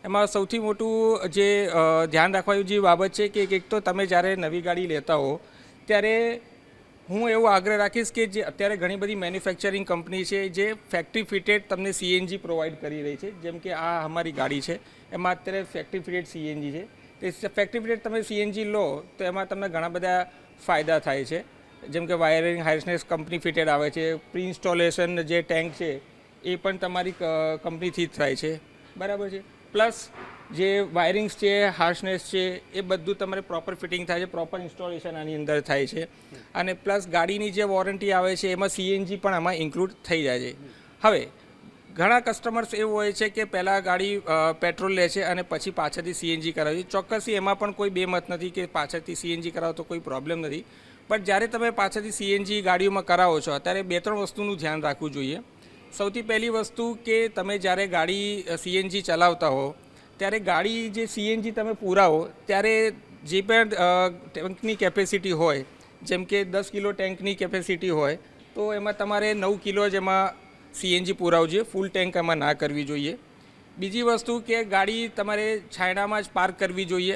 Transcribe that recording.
એમાં સૌથી મોટું જે ધ્યાન રાખવાની જે બાબત છે કે એક તો તમે જ્યારે નવી ગાડી લેતા હો ત્યારે હું એવો આગ્રહ રાખીશ કે જે અત્યારે ઘણી બધી મેન્યુફેક્ચરિંગ કંપની છે જે ફેક્ટરી ફિટેડ તમને સીએનજી પ્રોવાઈડ કરી રહી છે. જેમ કે આ અમારી ગાડી છે એમાં અત્યારે ફેક્ટરી ફિટેડ સીએનજી છે. તે ફેક્ટરી ફિટેડ તમે સીએનજી લો તો એમાં તમને ઘણા બધા ફાયદા થાય છે. જેમ કે વાયરિંગ હાર્સનેસ કંપની ફિટેડ આવે છે, પ્રી ઇન્સ્ટોલેશન જે ટેન્ક છે એ પણ તમારી કંપનીથી જ થાય છે, બરાબર છે. પ્લસ જે વાયરિંગ્સ છે, હાર્શનેસ છે, એ બધું તમારે પ્રોપર ફિટિંગ થાય છે, પ્રોપર ઇન્સ્ટોલેશન આની અંદર થાય છે. અને પ્લસ ગાડીની જે વોરંટી આવે છે એમાં સીએનજી પણ આમાં ઇન્ક્લુડ થઈ જાય છે. હવે ઘણા કસ્ટમર્સ એવું હોય છે કે પહેલાં ગાડી પેટ્રોલ લે છે અને પછી પાછળથી સીએનજી કરાવે છે. ચોક્કસથી એમાં પણ કોઈ બેમત નથી કે પાછળથી સીએનજી કરાવો તો કોઈ પ્રોબ્લેમ નથી. પણ જ્યારે તમે પાછળથી સીએનજી ગાડીઓમાં કરાવો છો ત્યારે 2-3 વસ્તુનું ધ્યાન રાખવું જોઈએ. સૌથી પહેલી વસ્તુ કે તમે જ્યારે ગાડી સીએનજી ચલાવતા હો ત્યારે ગાડી જે સીએનજી તમે પુરાવો ત્યારે જે પણ ટેન્કની કેપેસિટી હોય, જેમ કે 10 કિલો ટેન્કની કેપેસિટી હોય તો એમાં તમારે 9 કિલો જ એમાં સીએનજી પુરાવવું જોઈએ, ફૂલ ટેન્ક એમાં ના કરવી જોઈએ. બીજી વસ્તુ કે ગાડી તમારે છાંયડામાં જ પાર્ક કરવી જોઈએ